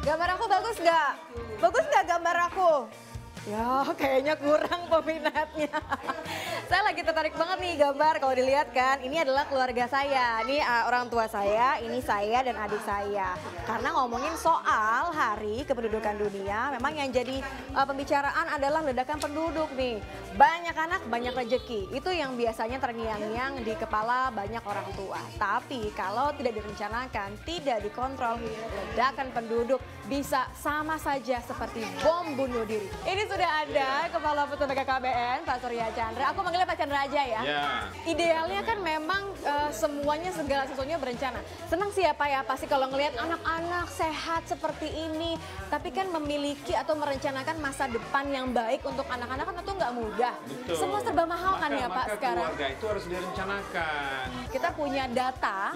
Gambar aku bagus nggak? Bagus nggak gambar aku? Ya kayaknya kurang peminatnya. Saya lagi tertarik banget nih gambar, kalau dilihat kan ini adalah keluarga saya. Ini orang tua saya, ini saya dan adik saya. Karena ngomongin soal hari kependudukan dunia, memang yang jadi pembicaraan adalah ledakan penduduk nih. Banyak anak, banyak rezeki. Itu yang biasanya terngiang-ngiang di kepala banyak orang tua. Tapi kalau tidak direncanakan, tidak dikontrol, ledakan penduduk bisa sama saja seperti bom bunuh diri. Ini sudah ada Kepala Pusat BKKBN, Pak Surya Chandra. Aku manggilnya Pak Chandra aja ya. Idealnya kan memang semuanya segala sesuatunya berencana. Senang sih ya Pak ya, pasti kalau ngelihat anak-anak sehat seperti ini. Tapi kan memiliki atau merencanakan masa depan yang baik untuk anak-anak kan itu nggak mudah. Betul. Semua serba mahal kan ya Pak sekarang. Keluarga itu harus direncanakan. Kita punya data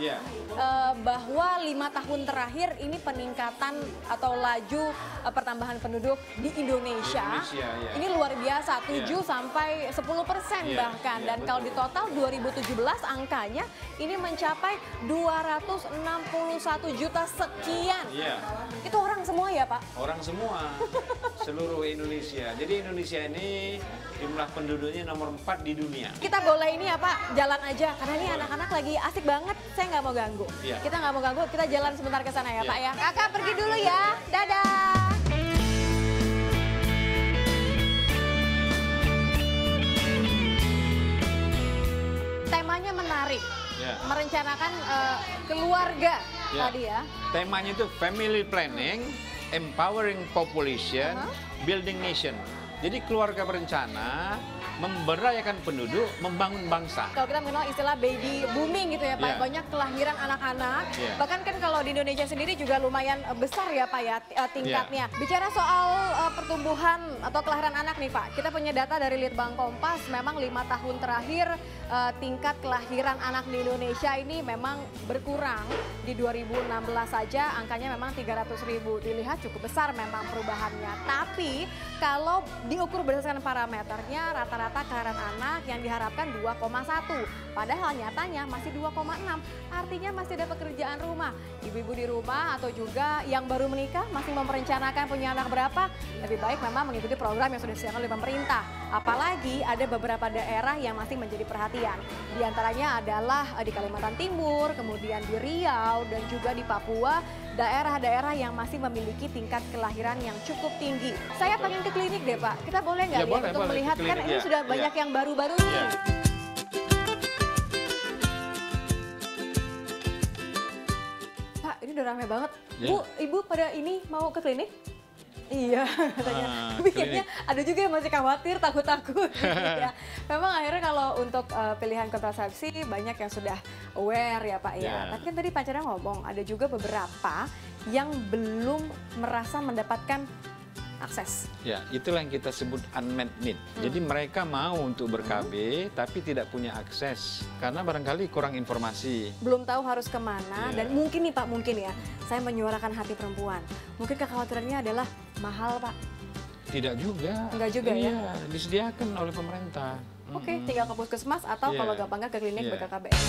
bahwa 5 tahun terakhir ini peningkatan atau laju pertambahan penduduk di Indonesia. Ini luar biasa, 7 sampai 10% bahkan. Dan kalau di total 2017 angkanya ini mencapai 261 juta sekian. Itu orang semua ya Pak? Orang semua, seluruh Indonesia. Jadi Indonesia ini jumlah penduduknya nomor 4 di dunia. Kita boleh ini ya Pak, jalan aja. Karena ini anak-anak lagi asik banget, saya nggak mau ganggu. Kita nggak mau ganggu, kita jalan sebentar ke sana ya Pak ya. Kakak pergi dulu ya, dadah. Temanya menarik, merencanakan keluarga tadi ya. Temanya itu family planning, empowering population, building nation. Jadi keluarga berencana, memberdayakan penduduk, membangun bangsa. Kalau kita mengenal istilah baby booming gitu ya Pak, banyak kelahiran anak-anak. Bahkan kan kalau di Indonesia sendiri juga lumayan besar ya Pak ya tingkatnya. Bicara soal pertumbuhan atau kelahiran anak nih Pak, kita punya data dari Litbang Kompas, memang 5 tahun terakhir tingkat kelahiran anak di Indonesia ini memang berkurang. Di 2016 saja angkanya memang 300.000. Dilihat cukup besar memang perubahannya. Tapi kalau diukur berdasarkan parameternya, rata-rata kelahiran anak yang diharapkan 2,1. Padahal nyatanya masih 2,6. Artinya masih ada pekerjaan rumah. Ibu-ibu di rumah atau juga yang baru menikah masih merencanakan punya anak berapa, lebih baik memang mengikuti program yang sudah disediakan oleh pemerintah. Apalagi ada beberapa daerah yang masih menjadi perhatian. Di antaranya adalah di Kalimantan Timur, kemudian di Riau, dan juga di Papua, daerah-daerah yang masih memiliki tingkat kelahiran yang cukup tinggi. Saya pengen ke klinik deh Pak, kita boleh nggak untuk melihat kan ini sudah banyak yang baru-baru nih. Pak, ini udah rame banget. Bu, Ibu pada ini mau ke klinik? Iya, katanya. Tapi kayaknya ada juga yang masih khawatir, takut-takut. Ya. Memang akhirnya kalau untuk pilihan kontrasepsi banyak yang sudah aware ya Pak ya. Tapi kan tadi Pak Chandra ngomong ada juga beberapa yang belum merasa mendapatkan akses. Ya, itulah yang kita sebut unmet need. Jadi mereka mau untuk ber-KB tapi tidak punya akses karena barangkali kurang informasi. Belum tahu harus kemana dan mungkin nih Pak, mungkin ya, saya menyuarakan hati perempuan. Mungkin kekhawatirannya adalah mahal Pak. Tidak juga. Enggak juga ya? Iya, disediakan oleh pemerintah. Oke, tinggal ke puskesmas atau kalau gampangnya ke klinik BKKBN.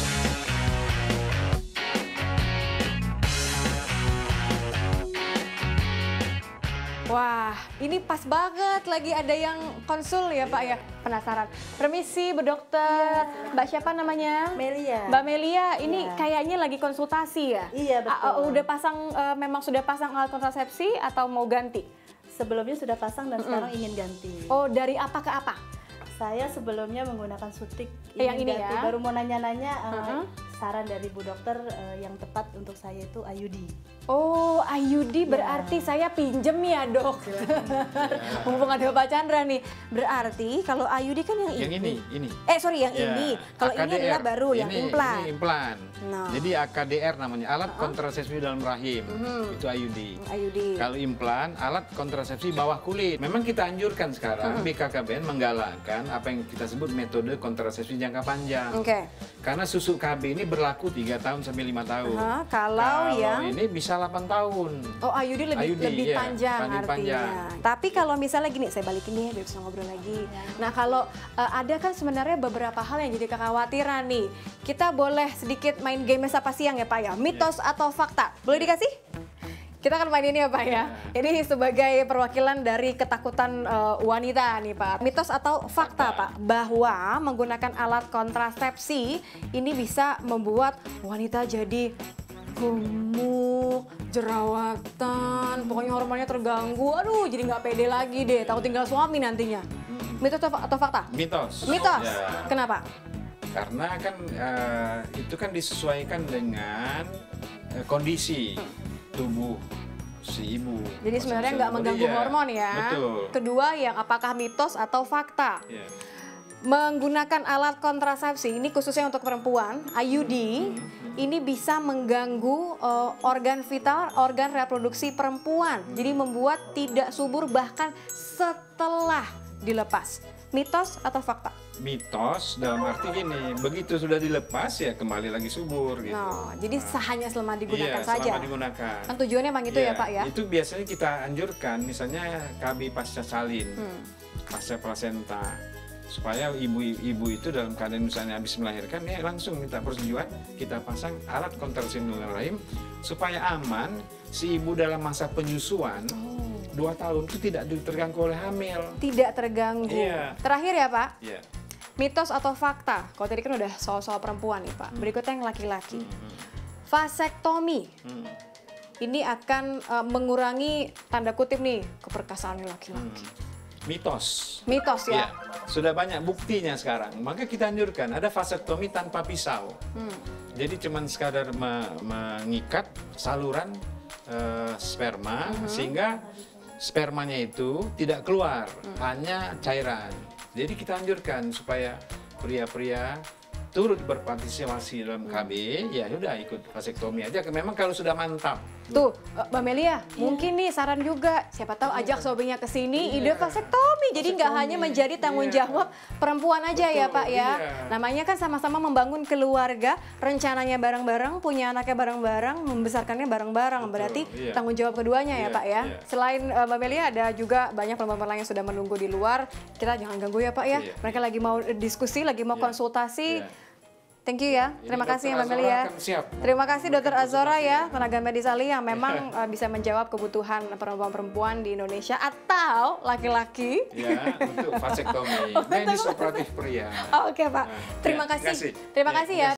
Wah, ini pas banget lagi ada yang konsul ya Pak ya. Penasaran. Permisi Bu Dokter. Mbak siapa namanya? Melia. Mbak Melia, ini kayaknya lagi konsultasi ya? Iya betul. Udah pasang, memang sudah pasang alat kontrasepsi atau mau ganti? Sebelumnya sudah pasang dan sekarang ingin ganti. Oh, dari apa ke apa? Saya sebelumnya menggunakan sutik Yang ini ganti. ya? Baru mau nanya-nanya saran dari Bu Dokter yang tepat untuk saya itu IUD. Oh, IUD berarti saya pinjem ya Dok. Mumpung ada Pak Chandra nih. Berarti kalau IUD kan yang ini. Sorry yang ini. Kalau ini adalah baru yang implan. Ini implan. Jadi AKDR namanya, alat kontrasepsi dalam rahim. Itu IUD. Kalau implan, alat kontrasepsi bawah kulit. Memang kita anjurkan sekarang BKKBN menggalakkan apa yang kita sebut metode kontrasepsi jangka panjang. Karena susuk KB ini berlaku 3 tahun sampai 5 tahun. Kalau yang ini bisa 8 tahun. Oh, IUD lebih panjang artinya. Tapi kalau misalnya gini, saya balikin nih biar bisa ngobrol lagi. Nah, kalau ada kan sebenarnya beberapa hal yang jadi kekhawatiran nih. Kita boleh sedikit main game Sapa Siang ya Pak ya. Mitos atau fakta? Boleh dikasih? Kita akan main ini ya Pak ya. Ini sebagai perwakilan dari ketakutan wanita nih Pak. Mitos atau fakta Pak, bahwa menggunakan alat kontrasepsi ini bisa membuat wanita jadi gemuk, jerawatan, pokoknya hormonnya terganggu. Aduh, jadi nggak pede lagi deh, takut tinggal suami nantinya. Mitos atau fakta? Mitos. Mitos. Ya. Kenapa? Karena kan itu kan disesuaikan dengan kondisi tubuh si ibu. Jadi sebenarnya nggak mengganggu hormon ya. Betul. Kedua, yang apakah mitos atau fakta? Ya. Menggunakan alat kontrasepsi ini khususnya untuk perempuan, IUD, ini bisa mengganggu organ vital, organ reproduksi perempuan. Jadi membuat tidak subur bahkan setelah dilepas. Mitos atau fakta? Mitos dalam arti gini, begitu sudah dilepas ya kembali lagi subur gitu. Jadi hanya selama digunakan saja. Selama digunakan. Kan tujuannya emang itu ya Pak ya? Itu biasanya kita anjurkan, misalnya KB pasca salin, pasca plasenta, supaya ibu-ibu itu dalam keadaan misalnya habis melahirkan ya langsung minta persetujuan, kita pasang alat kontrasepsi rahim supaya aman si ibu dalam masa penyusuan. 2 tahun itu tidak terganggu oleh hamil. Tidak terganggu. Iya. Terakhir ya Pak, mitos atau fakta? Kalau tadi kan udah soal perempuan nih Pak. Berikutnya yang laki-laki. Vasektomi. Ini akan mengurangi tanda kutip nih keperkasaan laki-laki. Mitos. Mitos ya? Sudah banyak buktinya sekarang. Maka kita anjurkan ada vasektomi tanpa pisau. Jadi cuman sekadar mengikat saluran sperma sehingga spermanya itu tidak keluar, hanya cairan. Jadi kita anjurkan supaya pria-pria turut berpartisipasi dalam KB, ya udah ikut vasektomi aja. Memang kalau sudah mantap. Tuh, Mbak Melia, mungkin nih saran juga, siapa tahu ajak suaminya ke sini, ide vasektomi. Jadi nggak hanya menjadi tanggung jawab perempuan aja ya Pak ya. Namanya kan sama-sama membangun keluarga, rencananya bareng-bareng, punya anaknya bareng-bareng, membesarkannya bareng-bareng. Berarti tanggung jawab keduanya ya Pak ya. Selain Mbak Melia, ada juga banyak perempuan lain yang sudah menunggu di luar. Kita jangan ganggu ya Pak ya. Mereka lagi mau diskusi, lagi mau konsultasi. Thank you ya, terima kasih ya Mbak Melia. Terima kasih Dr. Azora ya, tenaga medis ahli yang memang bisa menjawab kebutuhan perempuan-perempuan di Indonesia atau laki-laki. Ya, untuk vasektomi, medis operatif pria. Oke Pak, terima kasih. Terima kasih ya.